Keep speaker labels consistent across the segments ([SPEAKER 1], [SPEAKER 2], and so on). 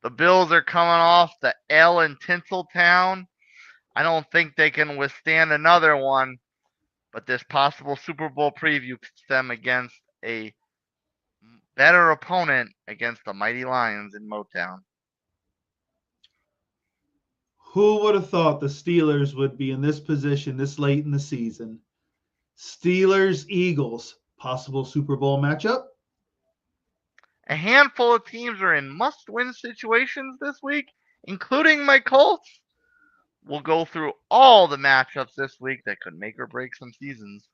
[SPEAKER 1] The Bills are coming off the L in Tinseltown. I don't think they can withstand another one, but this possible Super Bowl preview puts them against a better opponent against the mighty Lions in MoTown.
[SPEAKER 2] Who would have thought the Steelers would be in this position this late in the season? Steelers-Eagles, possible Super Bowl matchup?
[SPEAKER 1] A handful of teams are in must-win situations this week, including my Colts. We'll go through all the matchups this week that could make or break some seasons.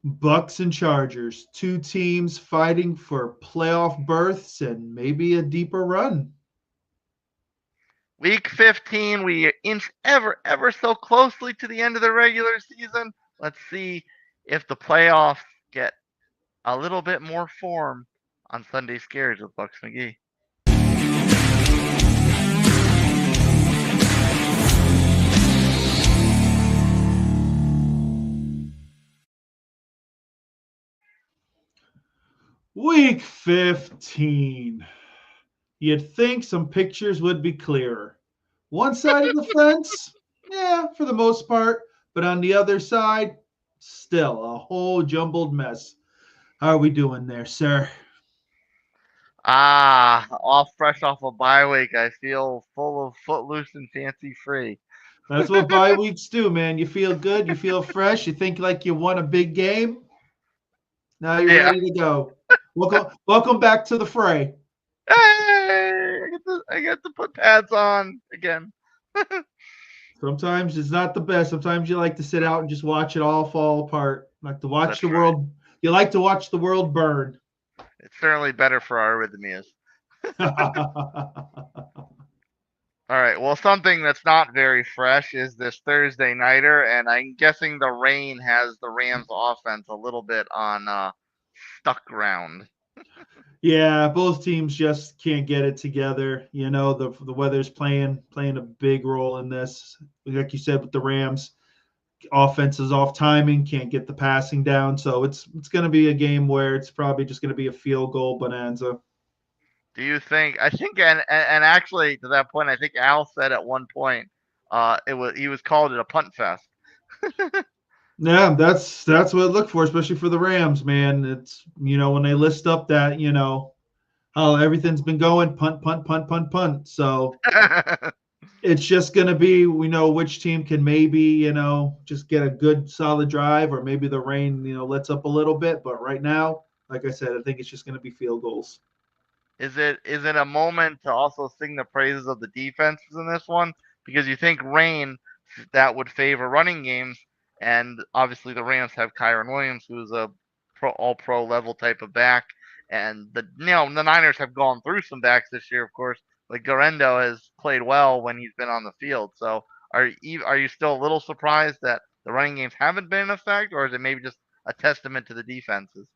[SPEAKER 2] Bucks and Chargers, two teams fighting for playoff berths and maybe a deeper run.
[SPEAKER 1] Week 15, we inch ever so closely to the end of the regular season. Let's see if the playoffs get a little bit more form on Sunday Scaries with Buccs McGee.
[SPEAKER 2] Week 15. You'd think some pictures would be clearer. One side of the fence, yeah, for the most part, but on the other side, still a whole jumbled mess. How are we doing there, sir?
[SPEAKER 1] Fresh off a bye week, I feel full of footloose and fancy free.
[SPEAKER 2] That's what bye weeks do, man. You feel good, you feel fresh, you think like you won a big game. Now you're
[SPEAKER 1] Yeah.
[SPEAKER 2] ready to go. Welcome back to the fray.
[SPEAKER 1] Hey, I get to put pads on again.
[SPEAKER 2] Sometimes it's not the best. Sometimes you like to sit out and just watch it all fall apart. Like to watch
[SPEAKER 1] That's
[SPEAKER 2] the
[SPEAKER 1] right.
[SPEAKER 2] world. You like to watch the world burn.
[SPEAKER 1] It's certainly better for our arrhythmias. All right. Well, something that's not very fresh is this Thursday nighter, and I'm guessing the rain has the Rams offense a little bit on stuck ground.
[SPEAKER 2] Yeah, both teams just can't get it together. You know, the weather's playing a big role in this. Like you said with the Rams, offense is off timing, can't get the passing down. So it's going to be a game where it's probably just going to be a field goal bonanza.
[SPEAKER 1] Do you think? I think, and actually to that point, I think Al said at one point, he was called it a punt fest.
[SPEAKER 2] Yeah, that's what I look for, especially for the Rams, man. It's when they list up that how everything's been going punt, punt, punt, punt, punt. So it's just going to be we know which team can maybe just get a good solid drive, or maybe the rain lets up a little bit. But right now, like I said, I think it's just going to be field goals.
[SPEAKER 1] Is it a moment to also sing the praises of the defenses in this one? Because you think rain that would favor running games, and obviously the Rams have Kyron Williams, who's a all pro level type of back, and the Niners have gone through some backs this year, of course. Like Garendo has played well when he's been on the field. So are you still a little surprised that the running games haven't been in effect, or is it maybe just a testament to the defenses?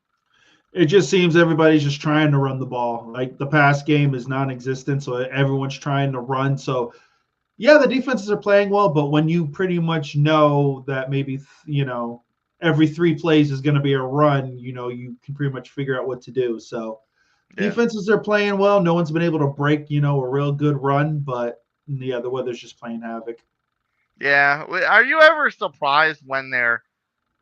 [SPEAKER 2] It just seems everybody's just trying to run the ball. Like the pass game is non-existent, so everyone's trying to run. So yeah, the defenses are playing well, but when you pretty much know that maybe every 3 plays is going to be a run, you can pretty much figure out what to do. So
[SPEAKER 1] Yeah.
[SPEAKER 2] defenses are playing well. No one's been able to break a real good run, but yeah, the weather's just playing havoc.
[SPEAKER 1] Yeah. Are you ever surprised when they're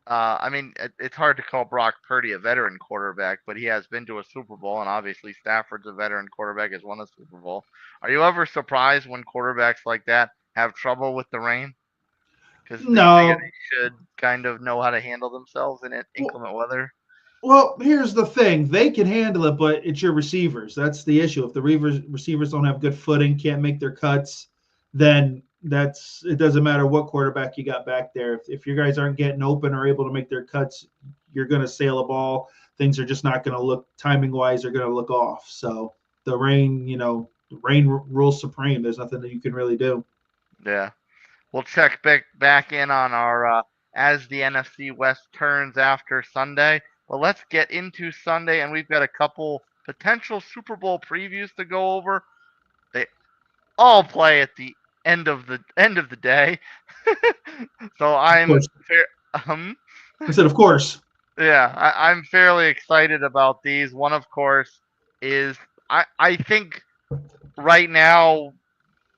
[SPEAKER 1] I mean, it's hard to call Brock Purdy a veteran quarterback, but he has been to a Super Bowl, and obviously Stafford's a veteran quarterback, has won a Super Bowl. Are you ever surprised when quarterbacks like that have trouble with the rain? Because you figure
[SPEAKER 2] No.
[SPEAKER 1] they should kind of know how to handle themselves in
[SPEAKER 2] Well,
[SPEAKER 1] inclement weather.
[SPEAKER 2] well, here's the thing. They can handle it, but it's your receivers. That's the issue. If the receivers don't have good footing, can't make their cuts, then it doesn't matter what quarterback you got back there. If your guys aren't getting open or able to make their cuts, you're going to sail a ball. Things are just not going to look timing wise are going to look off. So the rain rules supreme. There's nothing that you can really do.
[SPEAKER 1] Yeah. We'll check back in on our as the NFC West turns after Sunday. But let's get into Sunday, and we've got a couple potential Super Bowl previews to go over. They all play at the end of the day. So
[SPEAKER 2] Of
[SPEAKER 1] I'm
[SPEAKER 2] course. I said, of course.
[SPEAKER 1] I'm fairly excited about these. One, of course, is I think right now,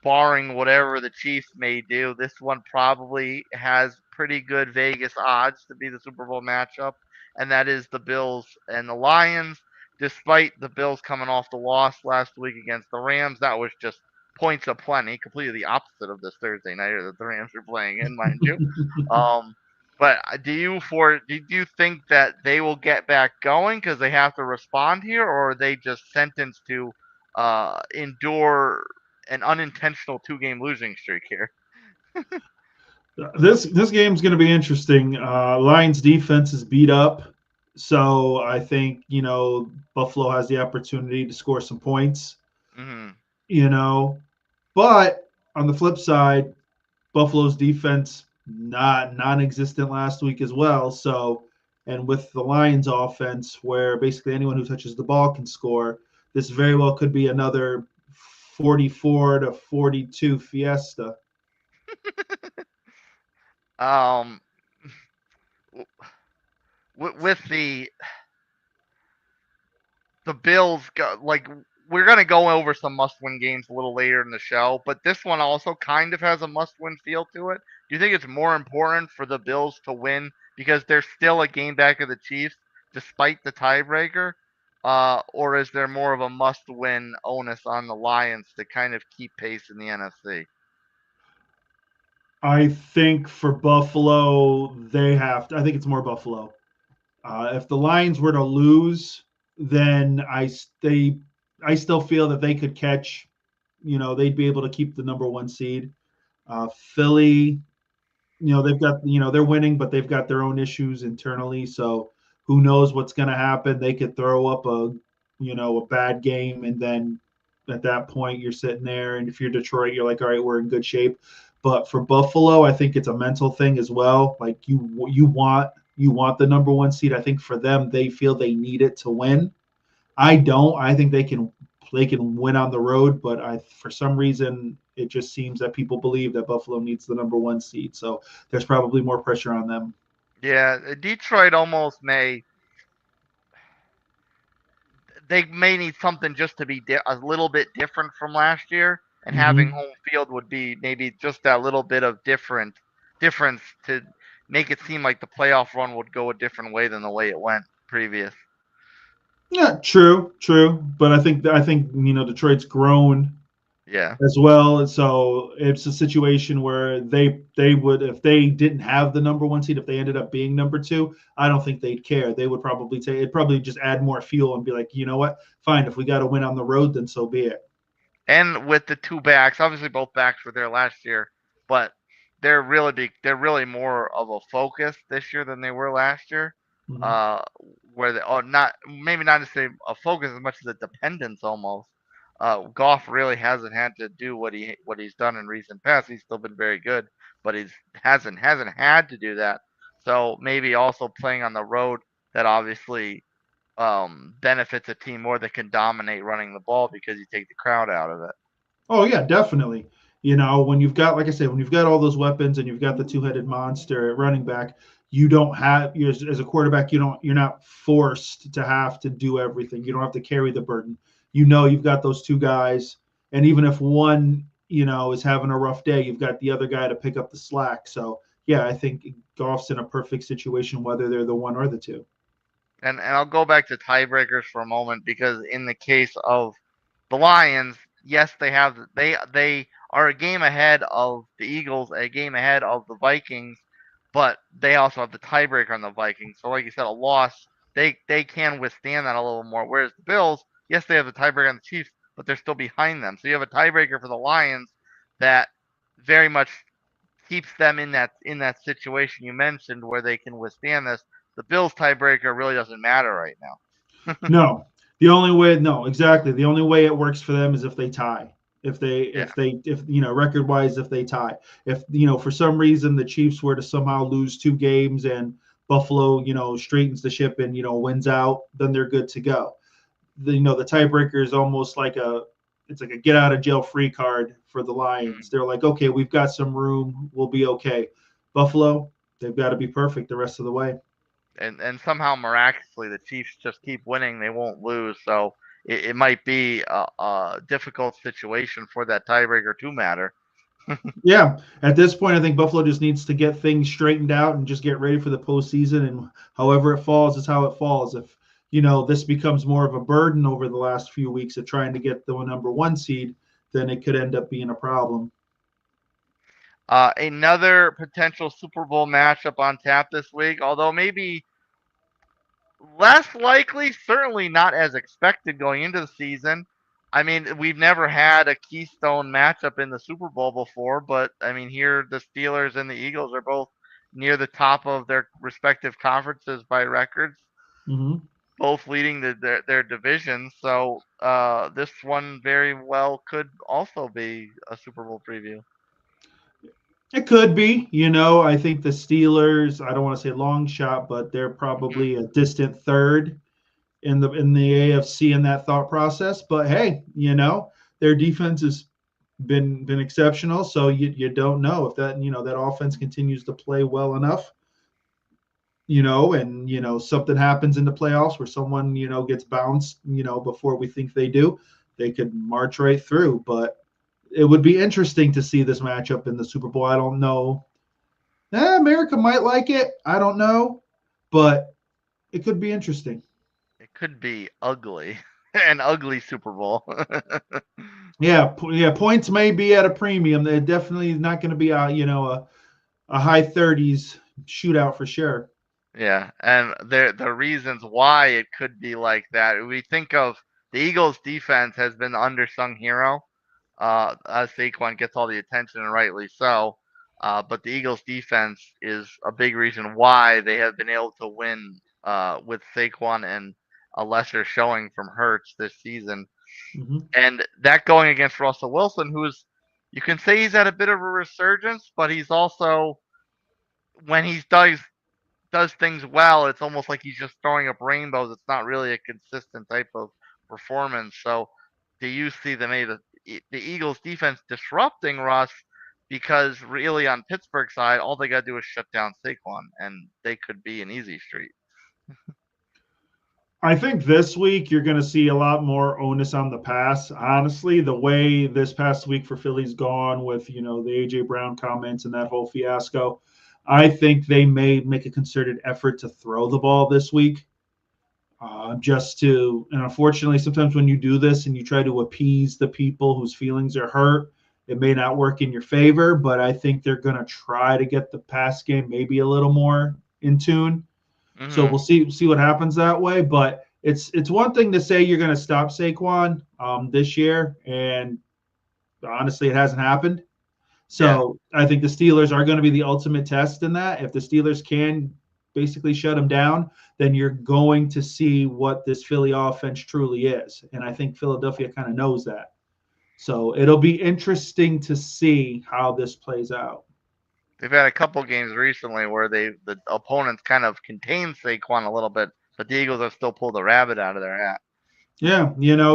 [SPEAKER 1] barring whatever the Chiefs may do, this one probably has pretty good Vegas odds to be the Super Bowl matchup, and that is the Bills and the Lions. Despite the Bills coming off the loss last week against the Rams, that was just points aplenty, completely the opposite of this Thursday nighter that the Rams are playing in, mind you. Um, but do you think that they will get back going because they have to respond here, or are they just sentenced to endure an unintentional 2-game losing streak here?
[SPEAKER 2] This game's going to be interesting. Lions defense is beat up, so I think Buffalo has the opportunity to score some points.
[SPEAKER 1] Mm-hmm.
[SPEAKER 2] You know, but on the flip side, Buffalo's defense not non-existent last week as well. So, and with the Lions offense, where basically anyone who touches the ball can score, this very well could be another 44-42 fiesta.
[SPEAKER 1] Um, with the Bills, like we're gonna go over some must-win games a little later in the show, but this one also kind of has a must-win feel to it. Do you think it's more important for the Bills to win because they're still a game back of the Chiefs despite the tiebreaker, or is there more of a must-win onus on the Lions to kind of keep pace in the NFC?
[SPEAKER 2] I think for Buffalo, they have to. I think it's more Buffalo. If the Lions were to lose, then I still feel that they could catch. They'd be able to keep the number one seed. Philly, they've got they're winning, but they've got their own issues internally. So who knows what's going to happen? They could throw up a bad game, and then at that point you're sitting there, and if you're Detroit, you're like, all right, we're in good shape. But for Buffalo, I think it's a mental thing as well. Like you want the number one seed. I think for them, they feel they need it to win. I don't. I think they can win on the road, but for some reason it just seems that people believe that Buffalo needs the number one seed. So there's probably more pressure on them.
[SPEAKER 1] Yeah, Detroit almost may they may need something just to be a little bit different from last year, and having
[SPEAKER 2] Mm-hmm.
[SPEAKER 1] home field would be maybe just that little bit of difference to make it seem like the playoff run would go a different way than the way it went previous.
[SPEAKER 2] Yeah, true. But I think Detroit's grown
[SPEAKER 1] Yeah.
[SPEAKER 2] as well. So it's a situation where they would, if they didn't have the number one seed, if they ended up being number two, I don't think they'd care. They would probably take it, probably just add more fuel and be like, you know what, fine, if we got to win on the road, then so be it.
[SPEAKER 1] And with the two backs, obviously both backs were there last year, but they're really more of a focus this year than they were last year.
[SPEAKER 2] Mm-hmm.
[SPEAKER 1] Uh, where they not maybe not to say a focus as much as a dependence almost. Goff really hasn't had to do what he's done in recent past. He's still been very good, but he's hasn't had to do that. So maybe also playing on the road that obviously benefits a team more that can dominate running the ball because you take the crowd out of it.
[SPEAKER 2] Oh yeah, definitely. When you've got, like I said, when you've got all those weapons and you've got the two-headed monster at running back, you don't have as a quarterback, you're not forced to have to do everything. You don't have to carry the burden. You've got those two guys, and even if one, is having a rough day, you've got the other guy to pick up the slack. So yeah, I think Goff's in a perfect situation, whether they're the one or the two.
[SPEAKER 1] And I'll go back to tiebreakers for a moment because in the case of the Lions, yes, they are a game ahead of the Eagles, a game ahead of the Vikings, but they also have the tiebreaker on the Vikings. So like you said, a loss, they can withstand that a little more. Whereas the Bills, yes, they have the tiebreaker on the Chiefs, but they're still behind them. So you have a tiebreaker for the Lions that very much keeps them in that situation you mentioned where they can withstand this. The Bills tiebreaker really doesn't matter right now.
[SPEAKER 2] No, no, exactly. The only way it works for them is if they tie.
[SPEAKER 1] Yeah.
[SPEAKER 2] If record wise, if they tie. If for some reason the Chiefs were to somehow lose two games and Buffalo straightens the ship and wins out, then they're good to go. The tiebreaker is almost like it's like a get out of jail free card for the Lions.
[SPEAKER 1] Mm.
[SPEAKER 2] They're like, okay, we've got some room, we'll be okay. Buffalo, they've got to be perfect the rest of the way.
[SPEAKER 1] And somehow miraculously the Chiefs just keep winning. They won't lose. So it might be a difficult situation for that tiebreaker to matter.
[SPEAKER 2] Yeah, at this point, I think Buffalo just needs to get things straightened out and just get ready for the postseason. And however it falls is how it falls. If this becomes more of a burden over the last few weeks of trying to get the number one seed, then it could end up being a problem.
[SPEAKER 1] Another potential Super Bowl matchup on tap this week, although maybe less likely, certainly not as expected going into the season. I mean, we've never had a Keystone matchup in the Super Bowl before, but I mean, here the Steelers and the Eagles are both near the top of their respective conferences by records,
[SPEAKER 2] Mm-hmm.
[SPEAKER 1] both leading their divisions. So this one very well could also be a Super Bowl preview.
[SPEAKER 2] It could be. I think the Steelers, I don't want to say long shot, but they're
[SPEAKER 1] Mm-hmm.
[SPEAKER 2] probably a distant third in the AFC in that thought process. But hey, their defense has been exceptional. So you don't know if that offense continues to play well enough, and something happens in the playoffs where someone gets bounced, before we think they could march right through. But it would be interesting to see this matchup in the Super Bowl. I don't know. America might like it. I don't know, but it could be interesting.
[SPEAKER 1] It could be ugly, an ugly Super Bowl.
[SPEAKER 2] Yeah, points may be at a premium. They're definitely not going to be a high 30s shootout for sure.
[SPEAKER 1] Yeah, and the reasons why it could be like that. We think of the Eagles' defense has been the undersung hero. As Saquon gets all the attention and rightly so. But the Eagles' defense is a big reason why they have been able to win with Saquon and a lesser showing from Hurts this season.
[SPEAKER 2] Mm-hmm.
[SPEAKER 1] And that going against Russell Wilson, who's you can say he's had a bit of a resurgence, but he's also when he does things well, it's almost like he's just throwing up rainbows. It's not really a consistent type of performance. So, do you see the Eagles defense disrupting Russ? Because really, on Pittsburgh side, all they got to do is shut down Saquon, and they could be an easy street.
[SPEAKER 2] I think this week you're going to see a lot more onus on the pass. Honestly, the way this past week for Philly's gone with the AJ Brown comments and that whole fiasco, I think they may make a concerted effort to throw the ball this week. And unfortunately, sometimes when you do this and you try to appease the people whose feelings are hurt, it may not work in your favor. But I think they're going to try to get the pass game maybe a little more in tune. So
[SPEAKER 1] Mm-hmm.
[SPEAKER 2] we'll see what happens that way. But it's one thing to say you're going to stop Saquon this year, and honestly, it hasn't happened.
[SPEAKER 1] Yeah.
[SPEAKER 2] So I think the Steelers are going to be the ultimate test in that. If the Steelers can basically shut him down, then you're going to see what this Philly offense truly is. And I think Philadelphia kind of knows that. So it'll be interesting to see how this plays out.
[SPEAKER 1] They've had a couple games recently where the opponents kind of contained Saquon a little bit, but the Eagles have still pulled a rabbit out of their hat.
[SPEAKER 2] Yeah,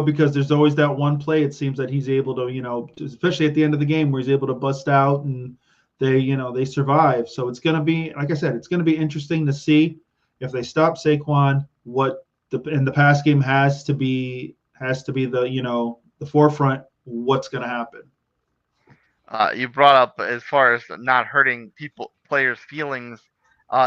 [SPEAKER 2] because there's always that one play it seems that he's able to, especially at the end of the game where he's able to bust out and they survive. So it's going to be, like I said, it's going to be interesting to see if they stop Saquon, what the pass game has to be the forefront, what's going to happen.
[SPEAKER 1] You brought up as far as not hurting players' feelings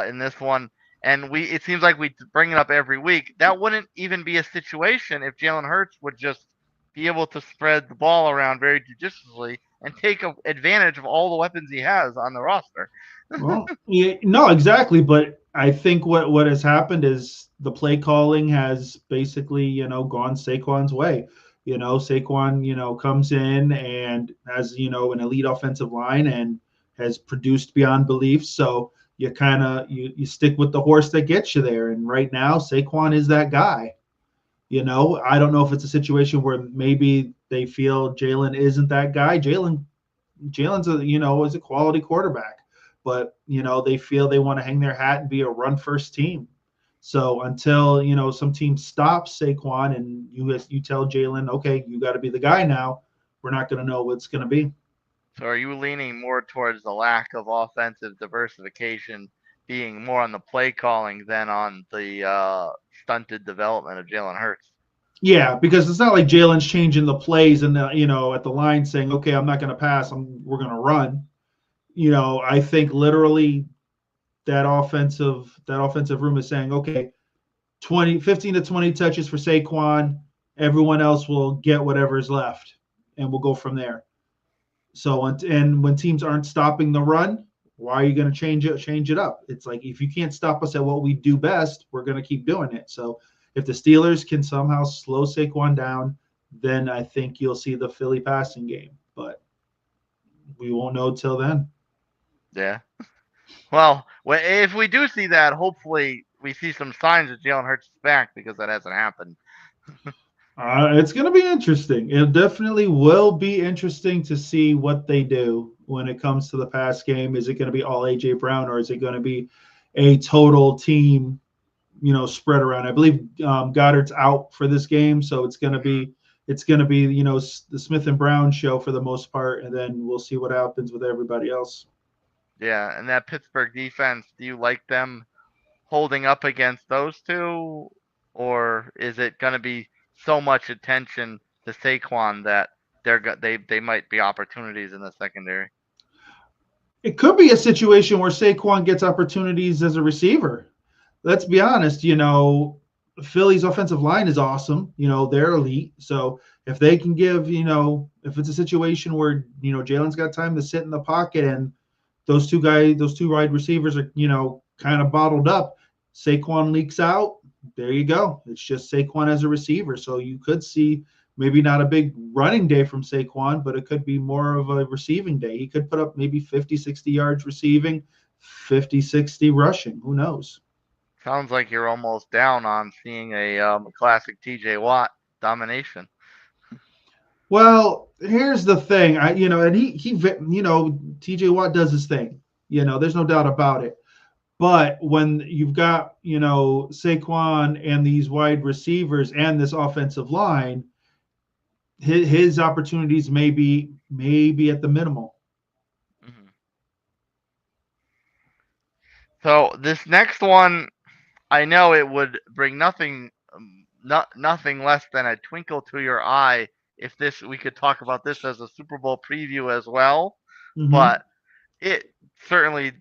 [SPEAKER 1] in this one, and it seems like we bring it up every week. That wouldn't even be a situation if Jalen Hurts would just be able to spread the ball around very judiciously and take advantage of all the weapons he has on the roster.
[SPEAKER 2] Well, yeah, no, exactly. But I think what has happened is the play calling has basically, gone Saquon's way. Saquon, comes in and has, an elite offensive line and has produced beyond belief. So you kind of you stick with the horse that gets you there. And right now, Saquon is that guy. I don't know if it's a situation where maybe they feel Jalen isn't that guy. Jalen's is a quality quarterback, but they feel they want to hang their hat and be a run first team. So until some team stops Saquon and you tell Jalen, okay, you got to be the guy now, we're not going to know what's going to be.
[SPEAKER 1] So are you leaning more towards the lack of offensive diversification being more on the play calling than on the stunted development of Jalen Hurts?
[SPEAKER 2] Yeah, because it's not like Jalen's changing the plays and at the line saying, "Okay, I'm not going to pass. We're going to run." I think literally that offensive room is saying, "Okay, 15 to 20 touches for Saquon. Everyone else will get whatever's left, and we'll go from there." So and when teams aren't stopping the run, why are you going to change it up? It's like if you can't stop us at what we do best, we're going to keep doing it. So if the Steelers can somehow slow Saquon down, then I think you'll see the Philly passing game. But we won't know till then.
[SPEAKER 1] Yeah. Well, if we do see that, hopefully we see some signs that Jalen Hurts is back because that hasn't happened.
[SPEAKER 2] It's going to be interesting. It definitely will be interesting to see what they do when it comes to the pass game. Is it going to be all A.J. Brown, or is it going to be a total team, spread around? I believe Goddard's out for this game, so it's going to be the Smith and Brown show for the most part, and then we'll see what happens with everybody else.
[SPEAKER 1] Yeah, and that Pittsburgh defense, do you like them holding up against those two, or is it going to be so much attention to Saquon that they might be opportunities in the secondary?
[SPEAKER 2] It could be a situation where Saquon gets opportunities as a receiver. Let's be honest, Philly's offensive line is awesome. They're elite. So if they can if it's a situation where, Jalen's got time to sit in the pocket and those two wide receivers are, kind of bottled up, Saquon leaks out, there you go. It's just Saquon as a receiver. So you could see maybe not a big running day from Saquon, but it could be more of a receiving day. He could put up maybe 50, 60 yards receiving, 50, 60 rushing. Who knows?
[SPEAKER 1] Sounds like you're almost down on seeing a classic TJ Watt domination.
[SPEAKER 2] Well, here's the thing. And TJ Watt does his thing. There's no doubt about it. But when you've got, Saquon and these wide receivers and this offensive line, his opportunities may be at the minimal.
[SPEAKER 1] Mm-hmm. So this next one, I know it would bring nothing less than a twinkle to your eye if this we could talk about this as a Super Bowl preview as well.
[SPEAKER 2] Mm-hmm.
[SPEAKER 1] But it certainly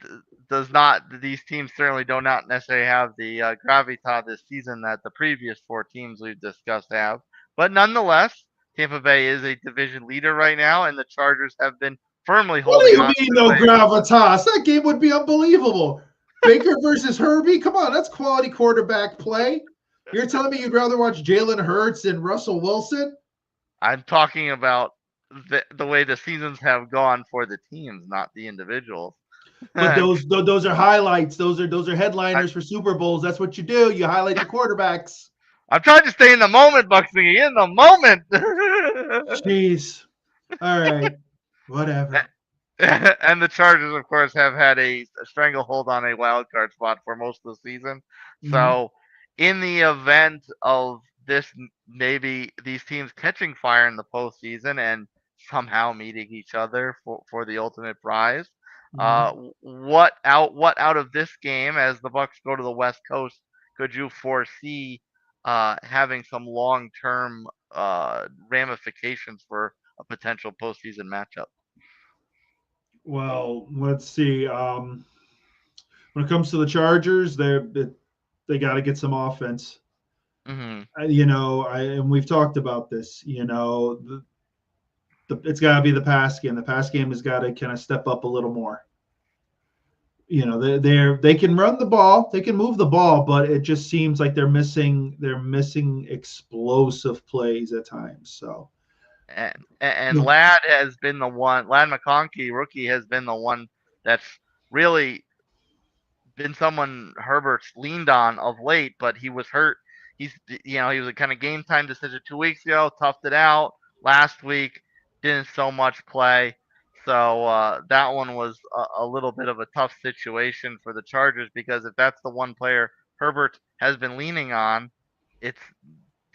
[SPEAKER 1] does not. These teams certainly do not necessarily have the gravitas this season that the previous four teams we've discussed have. But nonetheless, Tampa Bay is a division leader right now, and the Chargers have been firmly
[SPEAKER 2] What do
[SPEAKER 1] holding
[SPEAKER 2] you
[SPEAKER 1] on to
[SPEAKER 2] mean,
[SPEAKER 1] their
[SPEAKER 2] no
[SPEAKER 1] lead.
[SPEAKER 2] gravitas? That game would be unbelievable. Baker versus Herbie? Come on, that's quality quarterback play. You're telling me you'd rather watch Jalen Hurts and Russell Wilson?
[SPEAKER 1] I'm talking about the way the seasons have gone for the teams, not the individuals.
[SPEAKER 2] But
[SPEAKER 1] I'm,
[SPEAKER 2] those are highlights. Those are
[SPEAKER 1] I,
[SPEAKER 2] headliners for Super Bowls. That's what you do. You highlight the quarterbacks.
[SPEAKER 1] I'm trying to stay in the moment, Bucks McGee, in the moment.
[SPEAKER 2] Jeez. All right. Whatever.
[SPEAKER 1] And the Chargers, of course, have had a stranglehold on a wild card spot for most of the season.
[SPEAKER 2] Mm-hmm.
[SPEAKER 1] So, in the event of this, maybe these teams catching fire in the postseason and somehow meeting each other for the ultimate prize,
[SPEAKER 2] Mm-hmm.
[SPEAKER 1] what out of this game, as the Bucks go to the West Coast, could you foresee having some long term ramifications for a potential postseason matchup?
[SPEAKER 2] Well, let's see. When it comes to the Chargers, they got to get some offense.
[SPEAKER 1] Mm-hmm.
[SPEAKER 2] And we've talked about this. It's got to be the pass game. The pass game has got to kind of step up a little more. They can run the ball, they can move the ball, but it just seems like they're missing explosive plays at times. So
[SPEAKER 1] And Ladd has been the one. Ladd McConkey, rookie, has been the one that's really been someone Herbert's leaned on of late, but he was hurt. He was a kind of game time decision 2 weeks ago, toughed it out. Last week, didn't so much play. So that one was a little bit of a tough situation for the Chargers because if that's the one player Herbert has been leaning on, it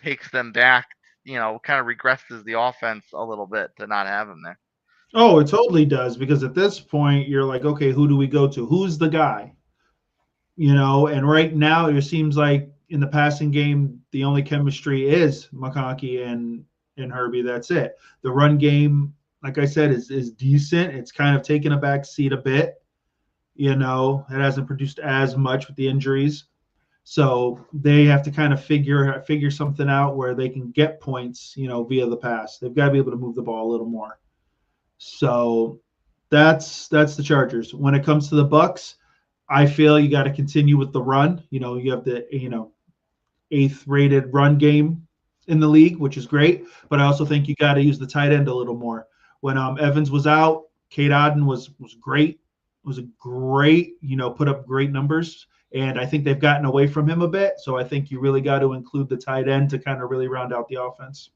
[SPEAKER 1] takes them back, kind of regresses the offense a little bit to not have him there.
[SPEAKER 2] oh, it totally does, because at this point you're like, okay, who do we go to? Who's the guy? And right now it seems like in the passing game, the only chemistry is McConkey and Herbie. That's it. The run game, like I said, is decent. It's kind of taken a back seat a bit. It hasn't produced as much with the injuries. So they have to kind of figure something out where they can get points, via the pass. They've got to be able to move the ball a little more. So that's the Chargers. When it comes to the Bucs, I feel you got to continue with the run. You have the 8th rated run game in the league, which is great. But I also think you got to use the tight end a little more. When Evans was out, Cade Otton was great. Was a great, put up great numbers. And I think they've gotten away from him a bit. So I think you really got to include the tight end to kind of really round out the offense.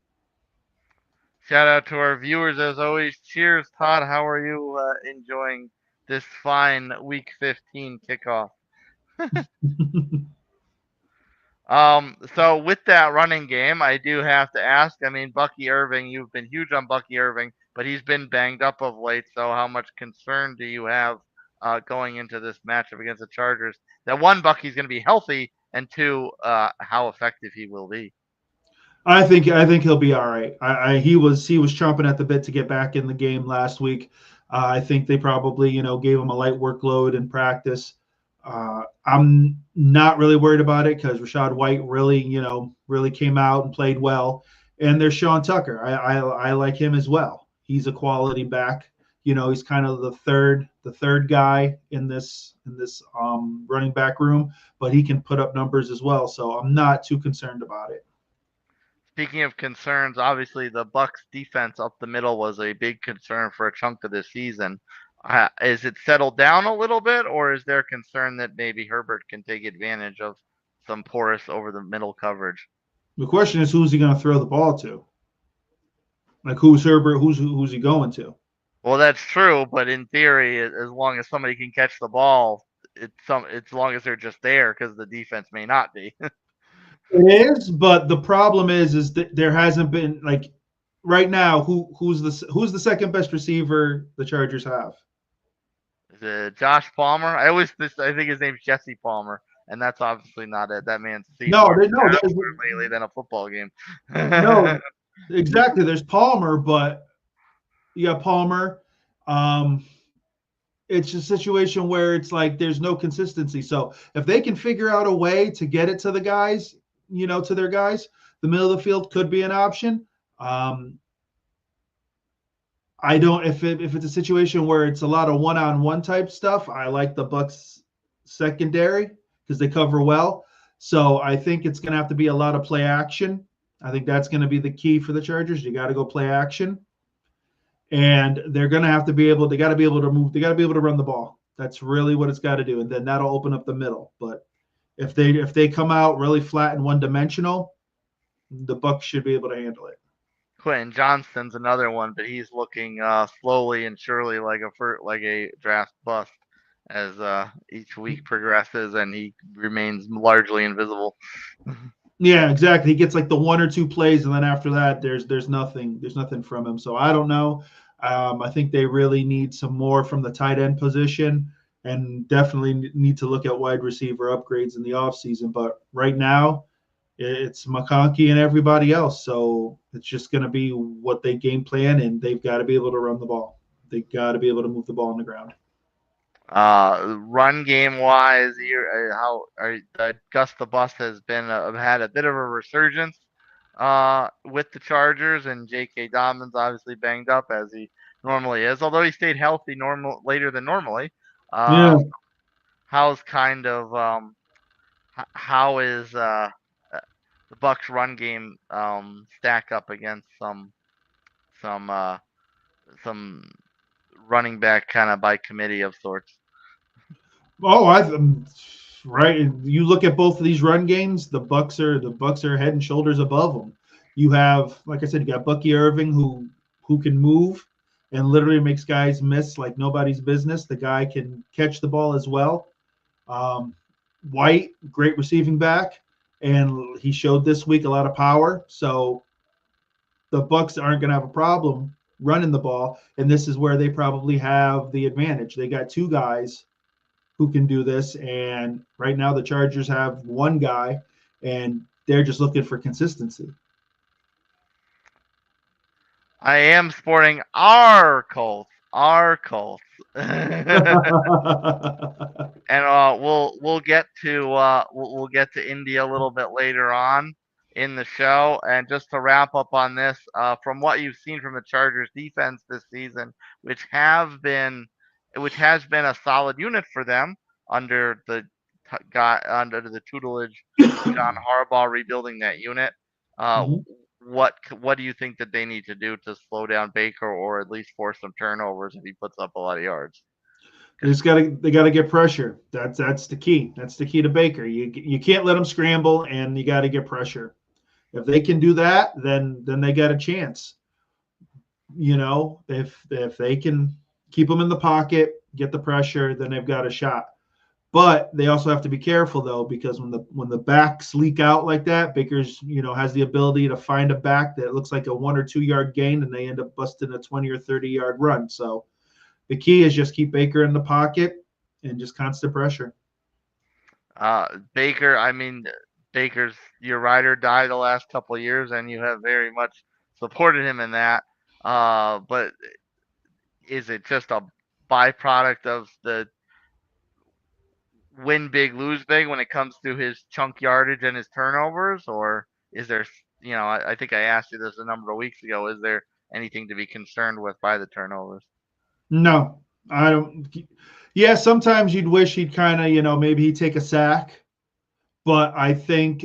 [SPEAKER 1] Shout out to our viewers as always. Cheers, Todd. How are you enjoying this fine Week 15 kickoff? So with that running game, I do have to ask. I mean, Bucky Irving, you've been huge on Bucky Irving, but he's been banged up of late. So how much concern do you have going into this matchup against the Chargers? That one, Bucky's going to be healthy, and two, how effective he will be.
[SPEAKER 2] I think he'll be all right. He was chomping at the bit to get back in the game last week. I think they probably gave him a light workload in practice. I'm not really worried about it because Rachaad White really came out and played well. And there's Sean Tucker. I like him as well. He's a quality back. He's kind of the third guy in this running back room, but he can put up numbers as well. So I'm not too concerned about it.
[SPEAKER 1] Speaking of concerns, obviously the Bucs defense up the middle was a big concern for a chunk of this season. Is it settled down a little bit, or is there concern that maybe Herbert can take advantage of some porous over the middle coverage?
[SPEAKER 2] The question is, who's he going to throw the ball to? Like, who's Herbert? Who's he going to?
[SPEAKER 1] Well, that's true, but in theory, as long as somebody can catch the ball, it's as long as they're just there, because the defense may not be.
[SPEAKER 2] It is, but the problem is that there hasn't been, like, right now, who's the second best receiver the Chargers have?
[SPEAKER 1] Is it Josh Palmer? I think his name's Jesse Palmer, and that's obviously not it. That man's seen more lately than a football game.
[SPEAKER 2] No, exactly. There's Palmer, but you got Palmer. It's a situation where it's like there's no consistency. So if they can figure out a way to get it to the guys, to their guys, the middle of the field could be an option. I don't. If it's a situation where it's a lot of one-on-one type stuff, I like the Bucs secondary because they cover well. So I think it's going to have to be a lot of play action. I think that's going to be the key for the Chargers. You got to go play action, and they're going to have to be able. They got to be able to move. They got to be able to run the ball. That's really what it's got to do, and then that'll open up the middle. But if they come out really flat and one-dimensional, the Bucs should be able to handle it.
[SPEAKER 1] Quentin Johnston's another one, but he's looking slowly and surely like a draft bust as each week progresses, and he remains largely invisible.
[SPEAKER 2] Yeah, exactly. He gets like the one or two plays, and then after that, there's nothing from him. So I don't know. I think they really need some more from the tight end position, and definitely need to look at wide receiver upgrades in the offseason. But right now, it's McConkey and everybody else. So it's just going to be what they game plan, and they've got to be able to run the ball. They got to be able to move the ball on the ground.
[SPEAKER 1] Run game wise, Gus the Bus has been had a bit of a resurgence with the Chargers, and J.K. Dobbins obviously banged up as he normally is, although he stayed healthy later than normally.
[SPEAKER 2] Yeah.
[SPEAKER 1] How's kind of how is the Bucs run game stack up against some running back kind of by committee of sorts?
[SPEAKER 2] Oh, right. You look at both of these run games, the Bucs are head and shoulders above them. You have, like I said, you got Bucky Irving who can move and literally makes guys miss like nobody's business. The guy can catch the ball as well. White, great receiving back, and he showed this week a lot of power. So the Bucs aren't going to have a problem running the ball, and this is where they probably have the advantage. They got two guys who can do this, and right now the Chargers have one guy, and they're just looking for consistency.
[SPEAKER 1] I am sporting our Colts. Our Colts. And we'll get to we'll get to India a little bit later on in the show. And just to wrap up on this, from what you've seen from the Chargers defense this season, which have been which has been a solid unit for them under the under the tutelage of John Harbaugh rebuilding that unit. Uh,
[SPEAKER 2] Mhm.
[SPEAKER 1] what do you think that they need to do to slow down Baker or at least force some turnovers if he puts up a lot of yards?
[SPEAKER 2] They gotta get pressure. That's the key. That's the key to Baker. You can't let them scramble, and you got to get pressure. If they can do that, then they got a chance. If they can keep them in the pocket, get the pressure, then they've got a shot. But they also have to be careful though, because when the backs leak out like that, Baker's has the ability to find a back that looks like a 1 or 2 yard gain, and they end up busting a 20 or 30 yard run. So the key is just keep Baker in the pocket and just constant pressure.
[SPEAKER 1] Baker, I mean, Baker's your ride or die the last couple of years, and you have very much supported him in that. But is it just a byproduct of the win big, lose big when it comes to his chunk yardage and his turnovers, or is there, I think I asked you this a number of weeks ago. Is there anything to be concerned with by the turnovers?
[SPEAKER 2] No, I don't. Yeah, sometimes you'd wish he'd kind of, maybe he'd take a sack, but I think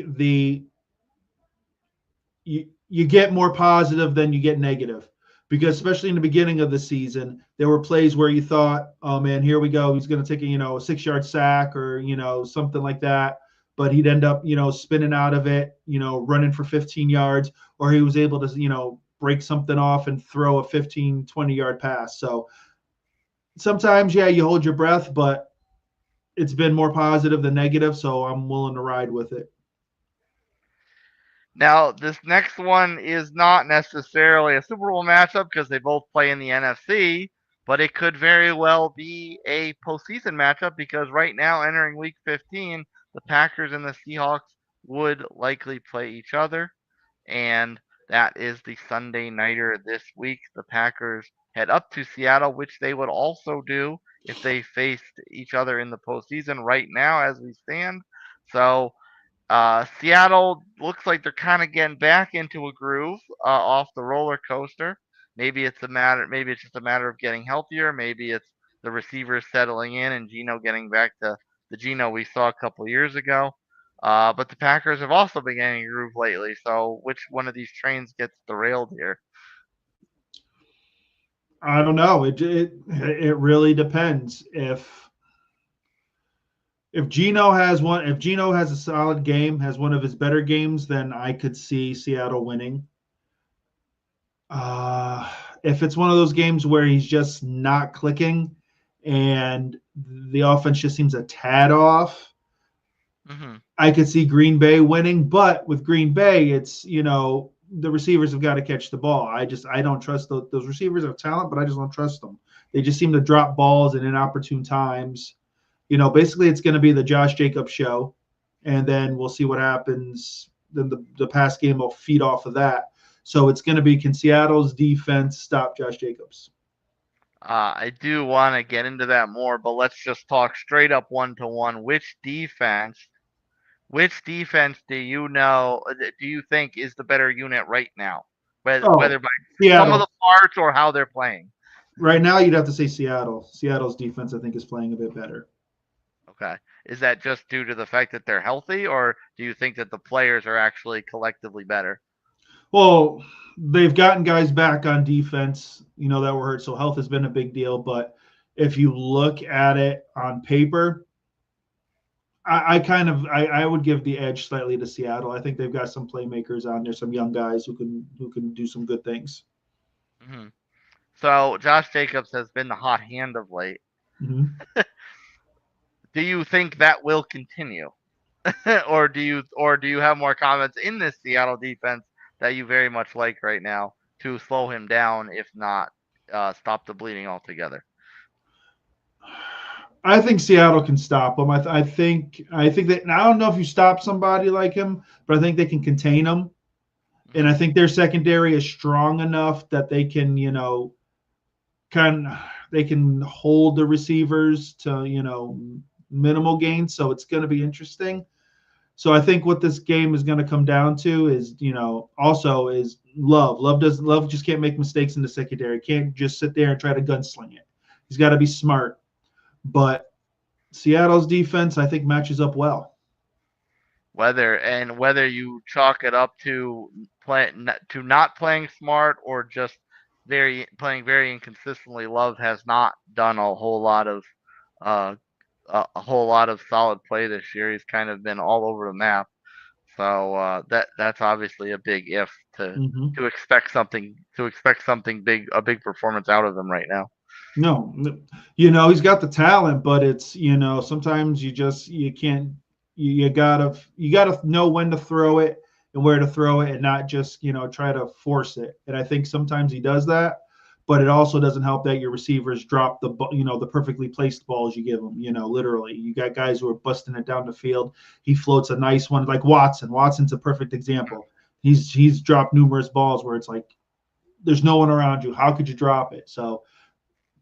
[SPEAKER 2] you get more positive than you get negative, because especially in the beginning of the season, there were plays where you thought, oh man, here we go, he's going to take a 6 yard sack or something like that, but he'd end up spinning out of it, running for 15 yards, or he was able to break something off and throw a 15-20 yard pass. So sometimes, yeah, you hold your breath, but it's been more positive than negative, so I'm willing to ride with it.
[SPEAKER 1] Now, this next one is not necessarily a Super Bowl matchup because they both play in the NFC, but it could very well be a postseason matchup because right now, entering Week 15, the Packers and the Seahawks would likely play each other, and that is the Sunday nighter this week. The Packers head up to Seattle, which they would also do if they faced each other in the postseason right now as we stand. So Seattle looks like they're kind of getting back into a groove off the roller coaster. Maybe it's just a matter of getting healthier. Maybe it's the receivers settling in and Geno getting back to the Geno we saw a couple years ago. But the Packers have also been getting a groove lately. So which one of these trains gets derailed here?
[SPEAKER 2] I don't know. It really depends. If Geno has a solid game, has one of his better games, then I could see Seattle winning. Uh, if it's one of those games where he's just not clicking and the offense just seems a tad off,
[SPEAKER 1] Mm-hmm.
[SPEAKER 2] I could see Green Bay winning. But with Green Bay, it's the receivers have got to catch the ball. I don't trust those receivers have talent, but I just don't trust them. They just seem to drop balls in inopportune times. Basically it's going to be the Josh Jacobs show, and then we'll see what happens. Then the pass game will feed off of that. So it's going to be, can Seattle's defense stop Josh Jacobs?
[SPEAKER 1] I do want to get into that more, but let's just talk straight up one to one. Which defense do you think is the better unit right now? Whether
[SPEAKER 2] Oh,
[SPEAKER 1] by some of
[SPEAKER 2] Seattle.
[SPEAKER 1] the parts or how they're playing.
[SPEAKER 2] Right now, you'd have to say Seattle. Seattle's defense, I think, is playing a bit better.
[SPEAKER 1] Okay. Is that just due to the fact that they're healthy, or do you think that the players are actually collectively better?
[SPEAKER 2] Well, they've gotten guys back on defense, that were hurt. So health has been a big deal. But if you look at it on paper, I would give the edge slightly to Seattle. I think they've got some playmakers on there, some young guys who can do some good things.
[SPEAKER 1] Hmm. So Josh Jacobs has been the hot hand of late.
[SPEAKER 2] Mm-hmm.
[SPEAKER 1] Do you think that will continue? or do you have more comments in this Seattle defense that you very much like right now to slow him down, if not stop the bleeding altogether?
[SPEAKER 2] I think Seattle can stop him. I think that I don't know if you stop somebody like him, but I think they can contain him. And I
[SPEAKER 1] Mhm.
[SPEAKER 2] think their secondary is strong enough that they can, kind they can hold the receivers to, minimal gains. So it's going to be interesting. So I think what this game is going to come down to is, also is Love. Love just can't make mistakes in the secondary. Can't just sit there and try to gunsling it. He's got to be smart. But Seattle's defense, I think, matches up well.
[SPEAKER 1] Whether you chalk it up to not playing smart or just very playing very inconsistently, Love has not done uh, a whole lot of solid play this year. He's kind of been all over the map. So that's obviously a big if
[SPEAKER 2] Mm-hmm.
[SPEAKER 1] to expect something big, a big performance out of him right now.
[SPEAKER 2] No, he's got the talent, but it's, sometimes you can't, you gotta know when to throw it and where to throw it and not just, try to force it. And I think sometimes he does that, but it also doesn't help that your receivers drop the perfectly placed balls you give them, literally. You got guys who are busting it down the field. He floats a nice one like Watson. Watson's a perfect example. He's dropped numerous balls where it's like there's no one around you. How could you drop it? So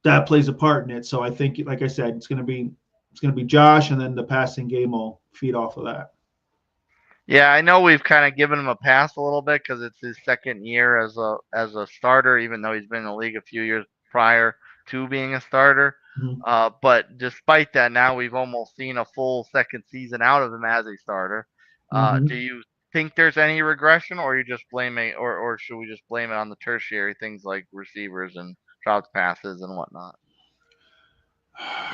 [SPEAKER 2] that plays a part in it. So I think, like I said, it's gonna be Josh, and then the passing game will feed off of that.
[SPEAKER 1] Yeah, I know we've kind of given him a pass a little bit because it's his second year as a starter, even though he's been in the league a few years prior to being a starter.
[SPEAKER 2] Mhm.
[SPEAKER 1] But despite that, now we've almost seen a full second season out of him as a starter. Do
[SPEAKER 2] Mhm.
[SPEAKER 1] you think there's any regression, or you just blame it, or should we just blame it on the tertiary things like receivers and dropped passes and whatnot,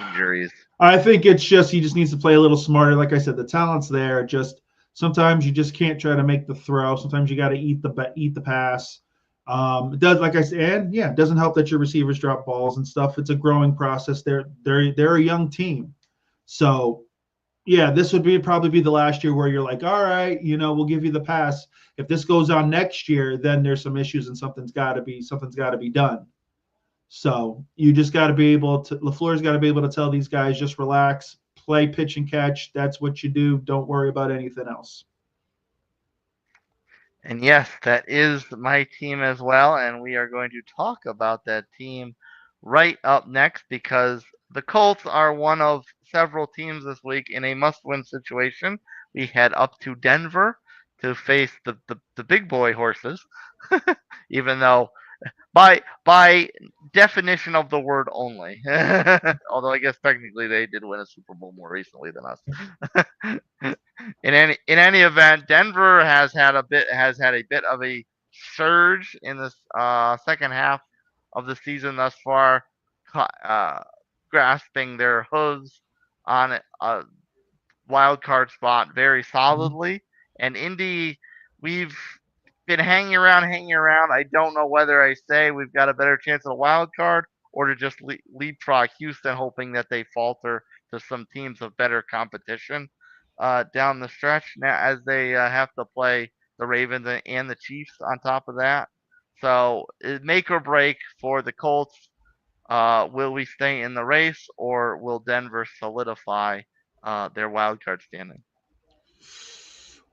[SPEAKER 1] injuries?
[SPEAKER 2] I think it's just he just needs to play a little smarter. Like I said, the talent's there. Just sometimes you just can't try to make the throw. Sometimes you got to eat the pass. It does, like I said, and yeah, it doesn't help that your receivers drop balls and stuff. It's a growing process. They're a young team, so yeah, this would probably be the last year where you're like, all right, we'll give you the pass. If this goes on next year, then there's some issues and something's got to be done. So you just got to be able to. LaFleur's got to be able to tell these guys just relax, play pitch and catch. That's what you do. Don't worry about anything else.
[SPEAKER 1] And yes, that is my team as well. And we are going to talk about that team right up next because the Colts are one of several teams this week in a must win situation. We head up to Denver to face the big boy horses, even though by definition of the word only. Although I guess technically they did win a Super Bowl more recently than us. In any event, Denver has had a bit of a surge in this second half of the season thus far, uh, grasping their hooves on a wild card spot very
[SPEAKER 2] Mhm.
[SPEAKER 1] solidly. And Indy, we've been hanging around. I don't know whether I say we've got a better chance at a wild card or to just leapfrog Houston, hoping that they falter to some teams of better competition down the stretch. Now, as they have to play the Ravens and the Chiefs on top of that, so make or break for the Colts. Will we stay in the race, or will Denver solidify their wild card standing?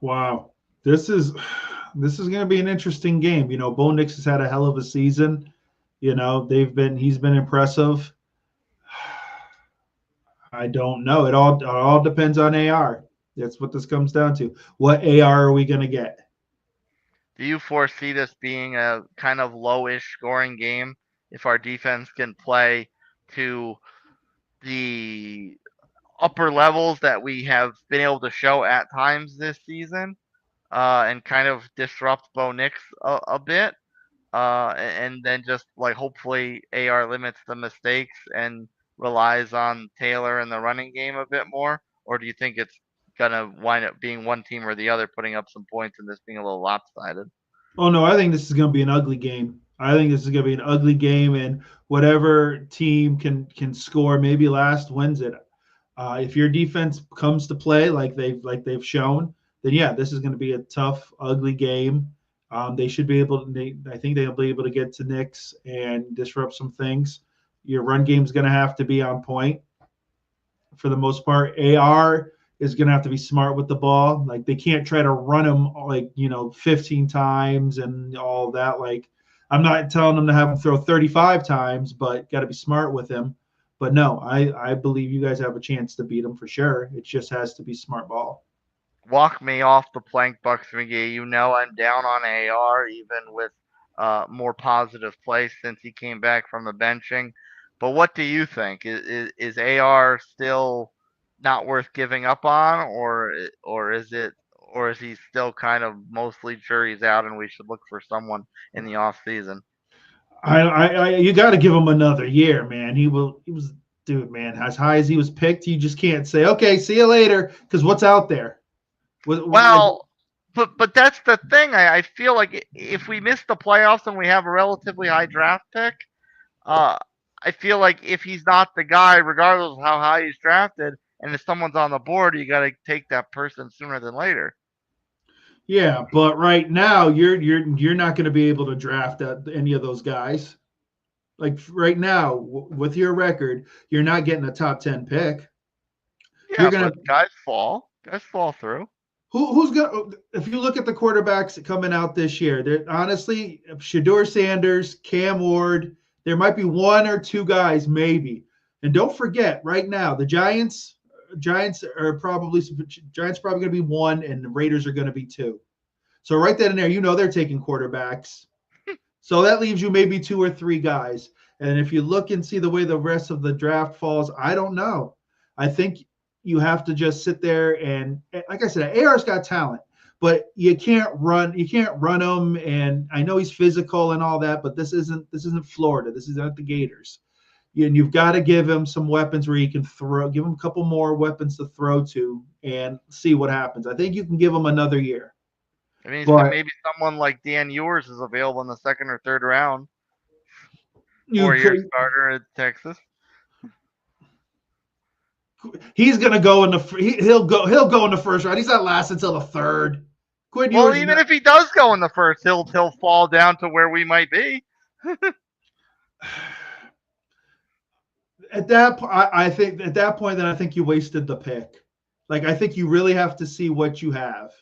[SPEAKER 2] Wow, this is this is going to be an interesting game. Bo Nix has had a hell of a season. He's been impressive. I don't know. It all depends on AR. That's what this comes down to. What AR are we going to get?
[SPEAKER 1] Do you foresee this being a kind of lowish scoring game if our defense can play to the upper levels that we have been able to show at times this season, and kind of disrupt Bo Nix a bit, and then just like hopefully AR limits the mistakes and relies on Taylor and the running game a bit more, or do you think it's gonna wind up being one team or the other putting up some points and this being a little lopsided?
[SPEAKER 2] Oh no, I think this is going to be an ugly game. I think this is going to be an ugly game, and whatever team can score maybe last wins it. If your defense comes to play like they've shown, then yeah, this is going to be a tough, ugly game. They should be able to. I think they'll be able to get to Knicks and disrupt some things. Your run game's going to have to be on point. for the most part. AR is going to have to be smart with the ball. Like they can't try to run him 15 times and all that. Like I'm not telling them to have him throw 35 times, but got to be smart with him. But no, I believe you guys have a chance to beat him for sure. It just has to be smart ball.
[SPEAKER 1] Walk me off the plank, Bucks McGee. You know I'm down on AR, even with more positive play since he came back from the benching. But what do you think? Is AR still not worth giving up on, or is he still kind of mostly jury's out, and we should look for someone in the off season?
[SPEAKER 2] You got to give him another year, man. He was, dude, man. As high as he was picked, you just can't say, okay, see you later, because what's out there?
[SPEAKER 1] Well, but that's the thing. I feel like if we miss the playoffs and we have a relatively high draft pick, I feel like if he's not the guy, regardless of how high he's drafted, and if someone's on the board, you got to take that person sooner than later.
[SPEAKER 2] Yeah, but right now you're not going to be able to draft any of those guys. Like right now, with your record, you're not getting a top 10 pick.
[SPEAKER 1] Yeah, but guys fall through.
[SPEAKER 2] Who's gonna? If you look at the quarterbacks coming out this year, they're honestly Shedeur Sanders, Cam Ward. There might be one or two guys, maybe. And don't forget, right now the Giants are probably going to be one, and the Raiders are going to be two. So right then and there, they're taking quarterbacks. So that leaves you maybe two or three guys. And if you look and see the way the rest of the draft falls, I don't know. I think you have to just sit there and, like I said, AR's got talent, but you can't run him. And I know he's physical and all that, but this isn't Florida. This isn't the Gators. And you've got to give him some weapons where you can give him a couple more weapons to throw to and see what happens. I think you can give him another year.
[SPEAKER 1] I mean, maybe someone like Dan Ewers is available in the second or third round. 4-year starter at Texas.
[SPEAKER 2] He's gonna go in he'll go in the first round. He's not lasting until the third.
[SPEAKER 1] Even if he does go in the first, he'll fall down to where we might be.
[SPEAKER 2] At that point, I think you wasted the pick. Like I think you really have to see what you have.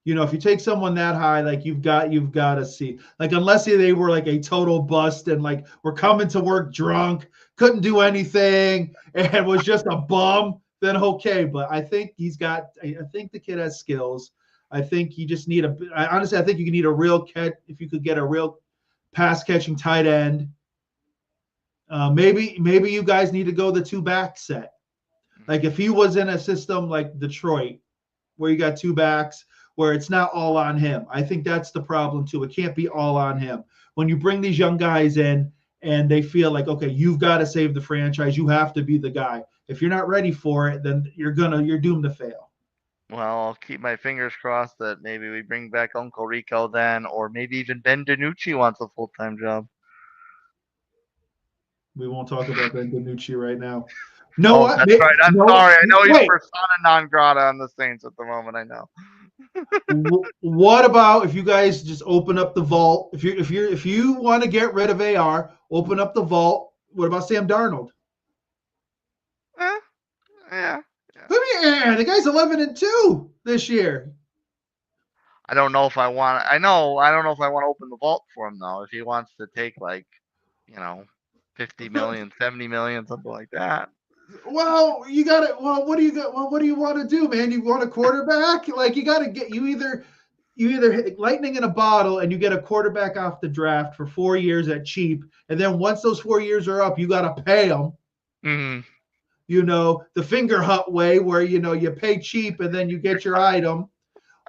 [SPEAKER 2] If you take someone that high, like you've got to see, like, unless they were like a total bust and like we're coming to work drunk, couldn't do anything, and was just a bum, then okay. But I think I think the kid has skills. I think you just need honestly, I think you need a real catch. If you could get a real pass catching tight end, maybe you guys need to go the 2-back set. Like if he was in a system like Detroit, where you got 2 backs, where it's not all on him. I think that's the problem too. It can't be all on him. When you bring these young guys in and they feel like, okay, you've got to save the franchise, you have to be the guy. If you're not ready for it, then you're doomed to fail.
[SPEAKER 1] Well, I'll keep my fingers crossed that maybe we bring back Uncle Rico then, or maybe even Ben DiNucci wants a full-time job.
[SPEAKER 2] We won't talk about Ben DiNucci right now. No,
[SPEAKER 1] that's right. I'm sorry. I know he's persona non grata on the Saints at the moment. I know.
[SPEAKER 2] What about if you guys just open up the vault? If you want to get rid of AR, open up the vault. What about Sam Darnold?
[SPEAKER 1] Yeah.
[SPEAKER 2] The guy's 11-2 this year.
[SPEAKER 1] I don't know if I want. I don't know if I want to open the vault for him though. If he wants to take 50 million, 70 million, something like that.
[SPEAKER 2] Well, you got it. Well, what do you want to do, man? You want a quarterback? Like you got to get you either hit lightning in a bottle and you get a quarterback off the draft for 4 years at cheap, and then once those 4 years are up, you got to pay them.
[SPEAKER 1] Mm-hmm.
[SPEAKER 2] The Finger Hut way, where you pay cheap and then you get your item,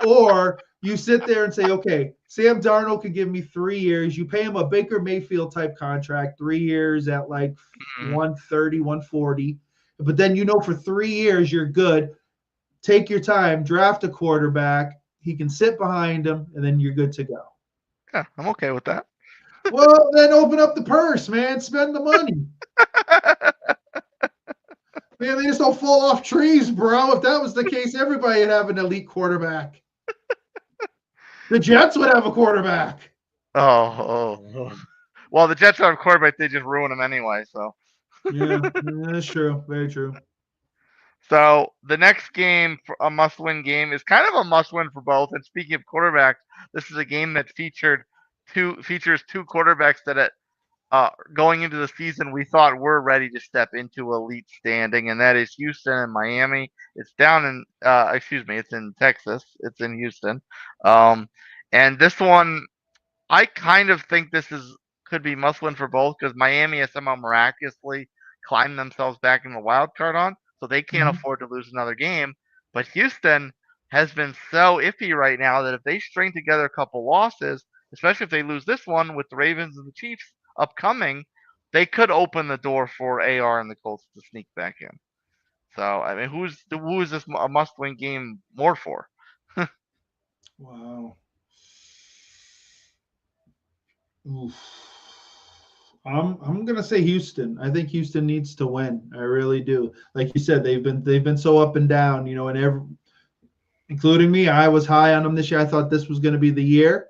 [SPEAKER 2] or you sit there and say, okay, Sam Darnold could give me 3 years. You pay him a Baker Mayfield type contract, 3 years at like 130, 140. But then for 3 years you're good. Take your time, draft a quarterback. He can sit behind him, and then you're good to go.
[SPEAKER 1] Yeah, I'm okay with that.
[SPEAKER 2] Well, then open up the purse, man. Spend the money. Man, they just don't fall off trees, bro. If that was the case, everybody would have an elite quarterback. The Jets would have a quarterback.
[SPEAKER 1] Oh. Well, the Jets don't have a quarterback. They just ruin him anyway, so.
[SPEAKER 2] Yeah, that's true. Very true.
[SPEAKER 1] So the next game, a must-win game, is kind of a must-win for both. And speaking of quarterbacks, this is a game that features two quarterbacks that going into the season we thought were ready to step into elite standing, and that is Houston and Miami. It's down in it's in Texas. It's in Houston, um, and this one I kind of think this is could be must win for both because Miami has somehow miraculously climbed themselves back in the wild card on, so they can't
[SPEAKER 2] Mhm.
[SPEAKER 1] afford to lose another game. But Houston has been so iffy right now that if they string together a couple losses, especially if they lose this one with the Ravens and the Chiefs upcoming, they could open the door for AR and the Colts to sneak back in. So I mean, who is this a must win game more for?
[SPEAKER 2] Wow. Oof. I'm gonna say Houston. I think Houston needs to win. I really do. Like you said, they've been so up and down, and including me, I was high on them this year. I thought this was gonna be the year,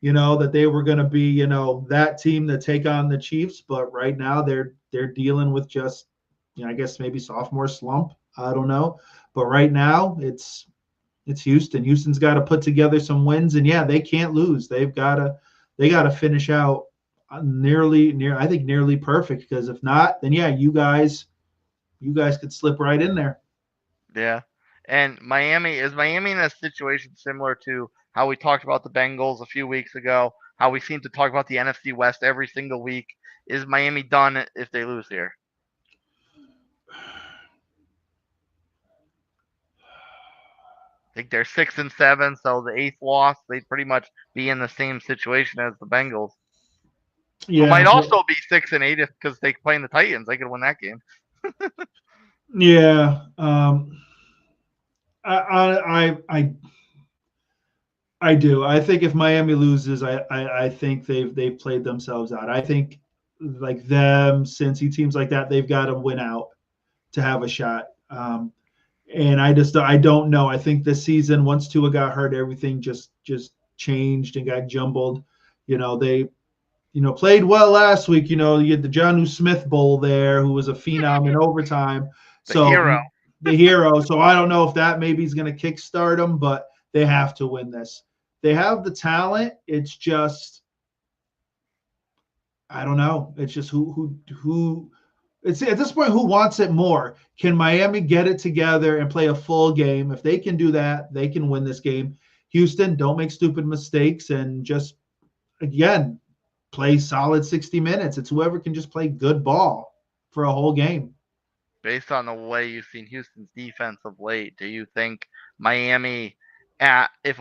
[SPEAKER 2] that they were gonna be, that team that take on the Chiefs. But right now they're dealing with just, I guess maybe sophomore slump. I don't know. But right now it's Houston. Houston's got to put together some wins, and yeah, they can't lose. They got to finish out I think nearly perfect. Because if not, then yeah, you guys could slip right in there.
[SPEAKER 1] Yeah. And Miami in a situation similar to how we talked about the Bengals a few weeks ago, how we seem to talk about the NFC West every single week. Is Miami done if they lose here? I think they're 6-7, so the eighth loss, they'd pretty much be in the same situation as the Bengals, who might
[SPEAKER 2] Yeah,
[SPEAKER 1] also be 6-8 if because they play in the Titans. They could win that game.
[SPEAKER 2] yeah. I do. I think if Miami loses, I think they've played themselves out. I think like them, Cincy teams like that, they've got to win out to have a shot. And I don't know. I think this season, once Tua got hurt, everything just changed and got jumbled. They played well last week. You had the Jonnu Smith Bowl there, who was a phenom in overtime.
[SPEAKER 1] The hero.
[SPEAKER 2] So the hero. So I don't know if that maybe is going to kickstart them, but they have to win this. They have the talent. It's just I don't know. It's just who. It's at this point who wants it more. Can Miami get it together and play a full game? If they can do that, they can win this game. Houston, don't make stupid mistakes and just again play solid 60 minutes. It's whoever can just play good ball for a whole game.
[SPEAKER 1] Based on the way you've seen Houston's defense of late, do you think Miami, if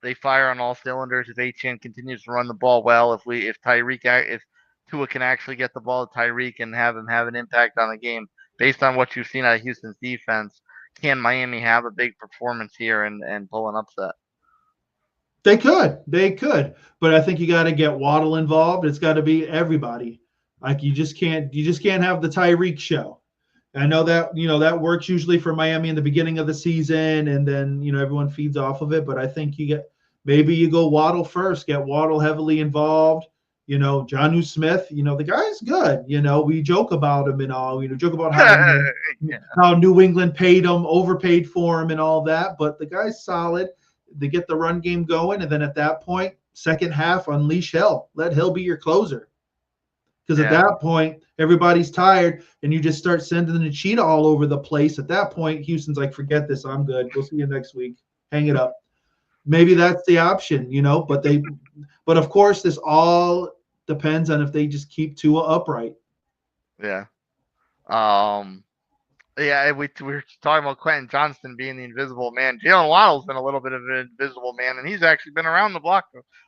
[SPEAKER 1] they fire on all cylinders, if Etienne continues to run the ball well, if Tua can actually get the ball to Tyreek and have him have an impact on the game, based on what you've seen out of Houston's defense, can Miami have a big performance here and pull an upset?
[SPEAKER 2] They could, but I think you got to get Waddle involved. It's got to be everybody. Like you just can't have the Tyreek show. I know that that works usually for Miami in the beginning of the season, and then everyone feeds off of it. But I think maybe you go Waddle first, get Waddle heavily involved. Jonnu Smith, the guy's good. We joke about him and all. Joke about how
[SPEAKER 1] Yeah.
[SPEAKER 2] how New England paid him, overpaid for him, and all that. But the guy's solid. They get the run game going, and then at that point, second half, unleash Hill. Let Hill be your closer. Because at
[SPEAKER 1] Yeah.
[SPEAKER 2] that point, everybody's tired, and you just start sending the cheetah all over the place. At that point, Houston's like, forget this. I'm good. We'll see you next week. Hang it up. Maybe that's the option, but of course, this all depends on if they just keep Tua upright.
[SPEAKER 1] Yeah. Um. Yeah, we were talking about Quentin Johnston being the invisible man. Jalen Waddle's been a little bit of an invisible man, and he's actually been around the block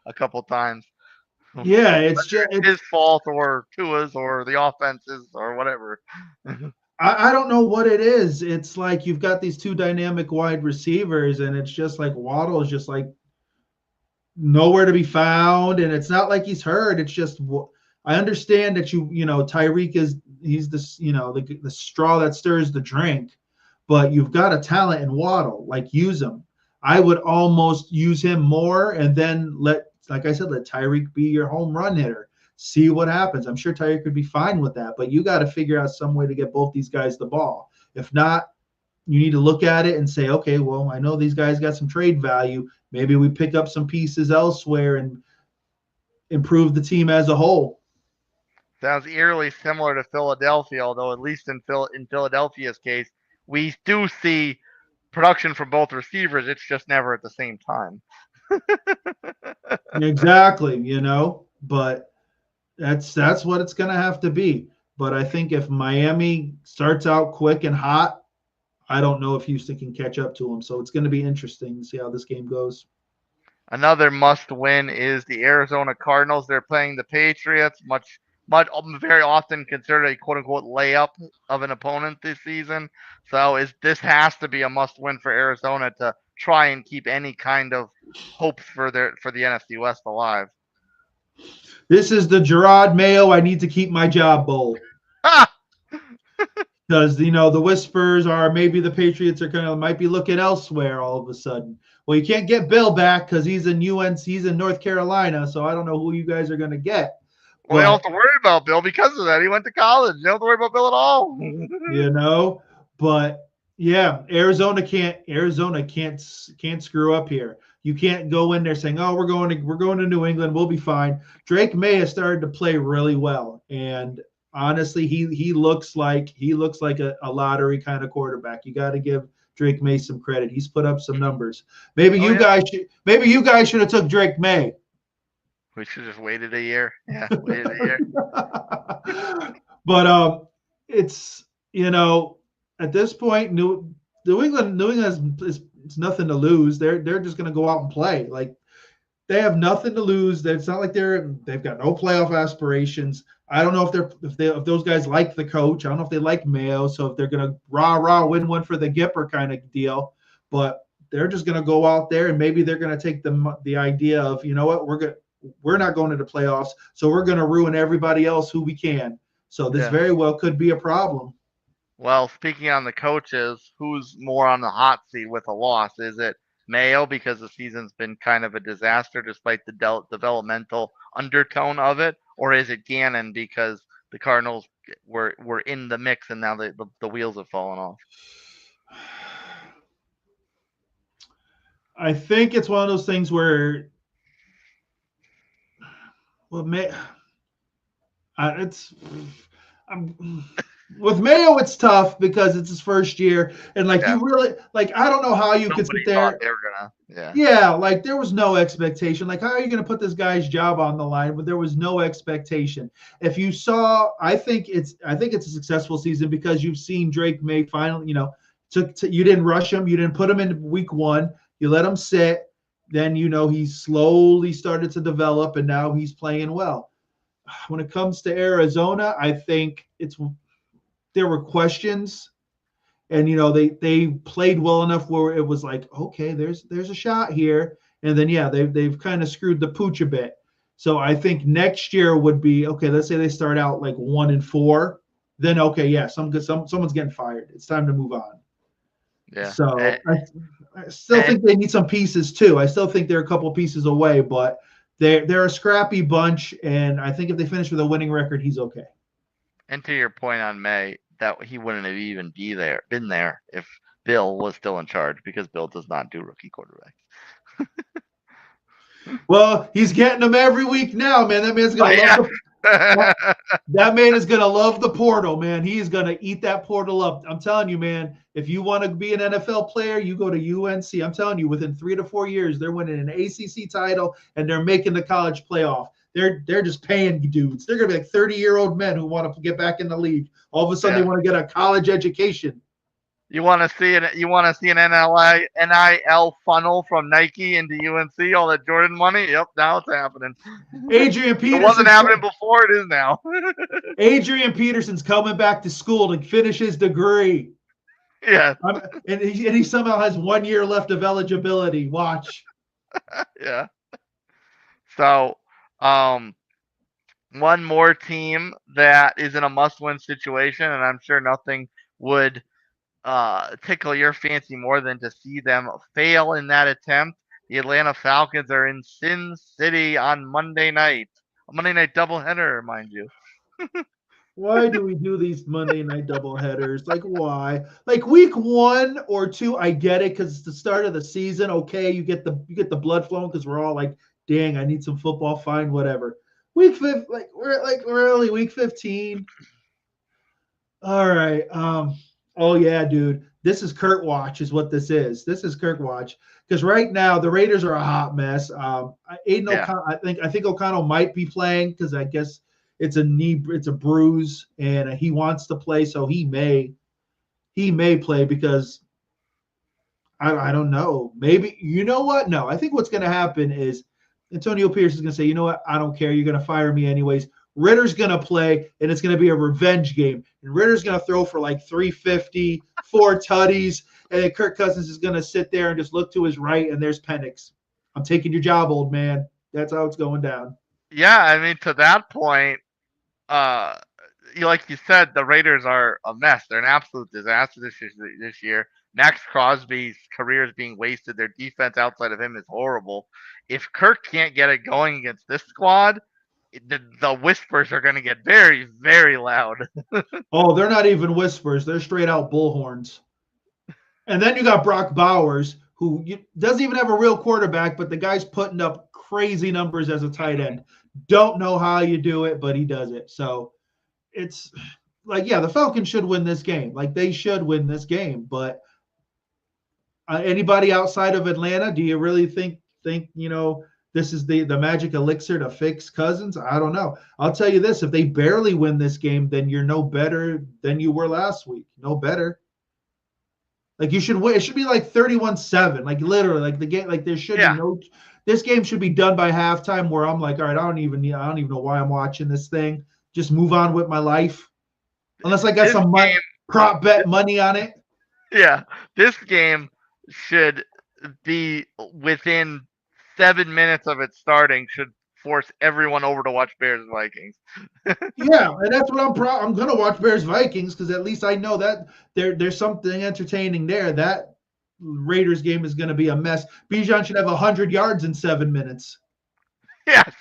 [SPEAKER 1] a couple times. Whether
[SPEAKER 2] Yeah, it's just
[SPEAKER 1] it's his fault or Tua's or the offenses or whatever.
[SPEAKER 2] I don't know what it is. It's like you've got these two dynamic wide receivers, and it's just like Waddle is just like nowhere to be found, and it's not like he's hurt. It's just I understand that Tyreek he's this the straw that stirs the drink, but you've got a talent in Waddle. Like use him. I would almost use him more, and then like I said, let Tyreek be your home run hitter. See what happens. I'm sure Tyreek could be fine with that, but you got to figure out some way to get both these guys the ball. If not, you need to look at it and say, okay, well, I know these guys got some trade value. Maybe we pick up some pieces elsewhere and improve the team as a whole.
[SPEAKER 1] Sounds eerily similar to Philadelphia, although at least in Philadelphia's case, we do see production from both receivers. It's just never at the same time.
[SPEAKER 2] Exactly, but that's what it's going to have to be. But I think if Miami starts out quick and hot, I don't know if Houston can catch up to them. So it's going to be interesting to see how this game goes.
[SPEAKER 1] Another must-win is the Arizona Cardinals. They're playing the Patriots, much very often considered a quote-unquote layup of an opponent this season. So this has to be a must-win for Arizona to try and keep any kind of hopes for the NFC West alive.
[SPEAKER 2] This is the Gerard Mayo I need to keep my job bowl. Because the whispers are maybe the Patriots might be looking elsewhere all of a sudden. Well, you can't get Bill back because he's in UNC, he's in North Carolina, so I don't know who you guys are going to get.
[SPEAKER 1] Well, you don't have to worry about Bill because of that. He went to college. You don't have to worry about Bill at all.
[SPEAKER 2] But yeah, Arizona can't screw up here. You can't go in there saying, "Oh, we're going to New England. We'll be fine." Drake May has started to play really well, and honestly, he looks like a lottery kind of quarterback. You got to give Drake May some credit. He's put up some numbers. Maybe you guys should have took Drake May.
[SPEAKER 1] We should have just waited a year. Yeah, waited a year.
[SPEAKER 2] But it's at this point, New England is nothing to lose. They're just going to go out and play. Like they have nothing to lose. It's not like they've got no playoff aspirations. I don't know if those guys like the coach. I don't know if they like Mayo. So if they're going to rah win one for the Gipper kind of deal, but they're just going to go out there and maybe they're going to take the idea of what we're not going to the playoffs, so we're going to ruin everybody else who we can. So this very well could be a problem.
[SPEAKER 1] Well, speaking on the coaches, who's more on the hot seat with a loss? Is it Mayo because the season's been kind of a disaster despite the developmental undertone of it, or is it Gannon because the Cardinals were in the mix and now the wheels have fallen off?
[SPEAKER 2] I think it's one of those things where, with Mayo, it's tough because it's his first year, and you really I don't know how you could sit there.
[SPEAKER 1] They were gonna,
[SPEAKER 2] there was no expectation. How are you going to put this guy's job on the line? But there was no expectation. If you saw, I think it's a successful season because you've seen Drake May finally. You didn't rush him. You didn't put him in week one. You let him sit. Then he slowly started to develop, and now he's playing well. When it comes to Arizona, I think there were questions, and they played well enough where it was like, okay, there's a shot here, and then they've kind of screwed the pooch a bit. So I think next year would be okay. Let's say they start out 1-4, then okay, someone's getting fired. It's time to move on.
[SPEAKER 1] Yeah.
[SPEAKER 2] So I still think they need some pieces too. I still think they're a couple pieces away, but they're a scrappy bunch, and I think if they finish with a winning record, he's okay.
[SPEAKER 1] And to your point on May, that he wouldn't have even been there if Bill was still in charge because Bill does not do rookie quarterbacks.
[SPEAKER 2] Well, he's getting them every week now, man. That man's gonna love that man is gonna love the portal, man. He's gonna eat that portal up. I'm telling you, man. If you want to be an NFL player, you go to UNC. I'm telling you, within 3 to 4 years, they're winning an ACC title and they're making the college playoff. They're just paying dudes. They're gonna be 30-year-old men who want to get back in the league. All of a sudden, they want to get a college education.
[SPEAKER 1] You want to see an NIL funnel from Nike into UNC, all that Jordan money? Yep, now it's happening.
[SPEAKER 2] Adrian Peterson.
[SPEAKER 1] It wasn't happening before, it is now.
[SPEAKER 2] Adrian Peterson's coming back to school to finish his degree.
[SPEAKER 1] Yeah.
[SPEAKER 2] And he somehow has 1 year left of eligibility. Watch.
[SPEAKER 1] Yeah. So, one more team that is in a must-win situation, and I'm sure nothing would tickle your fancy more than to see them fail in that attempt. The Atlanta Falcons are in Sin City on Monday night. A Monday night doubleheader, mind you.
[SPEAKER 2] Why do we do these Monday night doubleheaders? Like, why? Like week 1 or 2, I get it because it's the start of the season. Okay, you get the blood flowing because we're all like, dang, I need some football. Fine, whatever. Week 5, we're early week 15. All right. Oh yeah, dude. This is Kurt Watch, is what this is. This is Kurt Watch. Because right now the Raiders are a hot mess. Aiden
[SPEAKER 1] Yeah.
[SPEAKER 2] O'Connell, I think O'Connell might be playing because I guess it's a bruise, and he wants to play, so he may play because I don't know. Maybe you know what? No, I think what's going to happen is Antonio Pierce is going to say, you know what? I don't care. You're going to fire me anyways. Ritter's going to play, and it's going to be a revenge game. And Ritter's going to throw for like 350, 4 tutties, and then Kirk Cousins is going to sit there and just look to his right, and there's Penix. I'm taking your job, old man. That's how it's going down.
[SPEAKER 1] Yeah, I mean, to that point, uh, like you said, the Raiders are a mess. They're an absolute disaster this year. Max Crosby's career is being wasted. Their defense outside of him is horrible. If Kirk can't get it going against this squad, the whispers are going to get very, very loud.
[SPEAKER 2] Oh, they're not even whispers. They're straight out bullhorns. And then you got Brock Bowers, who doesn't even have a real quarterback, but the guy's putting up crazy numbers as a tight end. Don't know how you do it, but he does it. So it's like, yeah, the Falcons should win this game. Like, they should win this game. But anybody outside of Atlanta, do you really think this is the magic elixir to fix Cousins? I don't know. I'll tell you this: if they barely win this game, then you're no better than you were last week. No better. Like, you should win. It should be like 31-7. Like, literally, like the game. Like, there should be no. This game should be done by halftime. Where I'm like, all right, I don't even know why I'm watching this thing. Just move on with my life, unless I got some prop bet money on it.
[SPEAKER 1] Yeah, this game should be within 7 minutes of it starting. Should force everyone over to watch Bears Vikings.
[SPEAKER 2] Yeah, and that's what I'm gonna watch Bears Vikings because at least I know that there's something entertaining there. That Raiders game is gonna be a mess. Bijan should have 100 yards in 7 minutes.
[SPEAKER 1] Yes.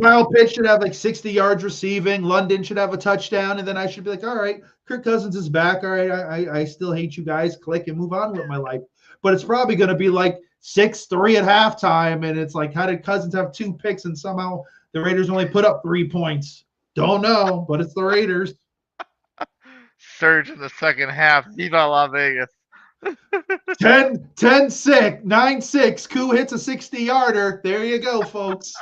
[SPEAKER 2] Kyle Pitts should have like 60 yards receiving. London should have a touchdown, and then I should be like, all right, Kirk Cousins is back. All right, I still hate you guys. Click and move on with my life. But it's probably gonna be like 6-3 at halftime, and it's like, how did Cousins have 2 picks and somehow the Raiders only put up 3 points? Don't know, but it's the Raiders.
[SPEAKER 1] Surge in the second half. Viva Las Vegas.
[SPEAKER 2] 10-6, 9-6. Koo hits a 60-yarder. There you go, folks.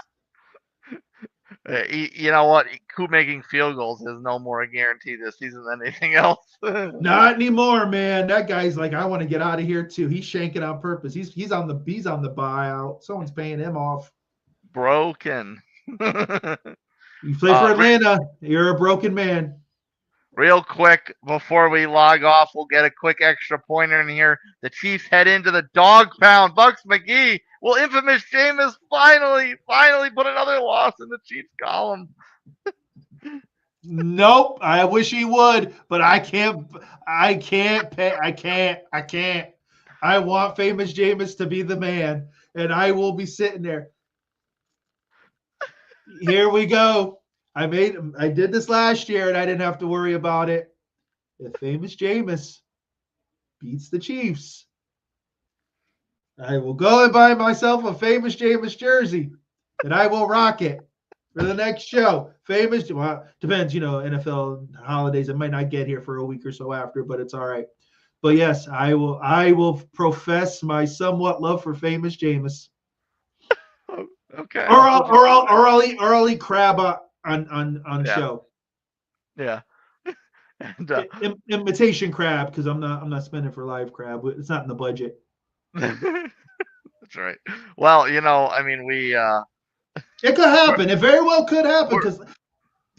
[SPEAKER 1] You know what? Koo making field goals is no more a guarantee this season than anything else.
[SPEAKER 2] Not anymore, man. That guy's like, I want to get out of here too. He's shanking on purpose. He's on the buyout. Someone's paying him off.
[SPEAKER 1] Broken.
[SPEAKER 2] You play for Atlanta. You're a broken man.
[SPEAKER 1] Real quick, before we log off, we'll get a quick extra pointer in here. The Chiefs head into the Dawg Pound. Buccs McGee. Will infamous Jameis finally put another loss in the Chiefs column?
[SPEAKER 2] Nope. I wish he would, but I can't. I want famous Jameis to be the man, and I will be sitting there. Here we go. I did this last year, and I didn't have to worry about it. If famous Jameis beats the Chiefs, I will go and buy myself a famous Jameis jersey, and I will rock it for the next show. Famous, well, depends, NFL holidays. I might not get here for a week or so after, but it's all right. But yes, I will profess my somewhat love for famous Jameis.
[SPEAKER 1] Okay.
[SPEAKER 2] Or I'll eat crab on show.
[SPEAKER 1] Yeah. And,
[SPEAKER 2] imitation crab, because I'm not spending for live crab. It's not in the budget.
[SPEAKER 1] That's right. Well, I mean,
[SPEAKER 2] it could happen. It very well could happen because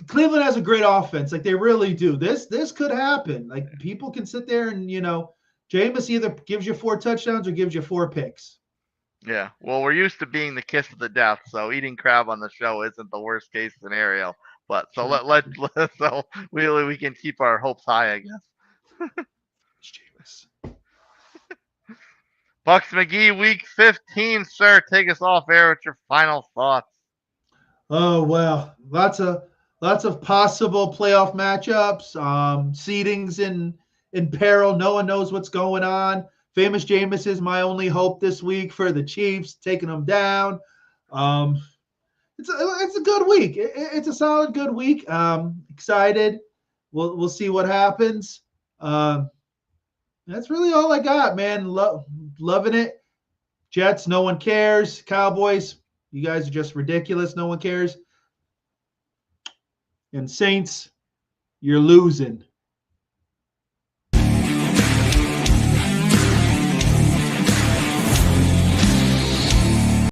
[SPEAKER 2] Cleveland has a great offense. Like, they really do. This could happen. Like, people can sit there and Jameis either gives you 4 touchdowns or gives you 4 picks.
[SPEAKER 1] Yeah. Well, we're used to being the kiss of the death, so eating crab on the show isn't the worst case scenario. But so so we can keep our hopes high, I guess.
[SPEAKER 2] Jameis.
[SPEAKER 1] Buccs McGee, week 15, sir. Take us off air with your final thoughts.
[SPEAKER 2] Oh, well, lots of Lots of possible playoff matchups. Seedings in peril. No one knows what's going on. Famous Jameis is my only hope this week for the Chiefs, taking them down. Um, it's a good week. It's a solid good week. Excited. We'll see what happens. That's really all I got, man. Loving it. Jets, no one cares. Cowboys, you guys are just ridiculous. No one cares. And Saints, you're losing.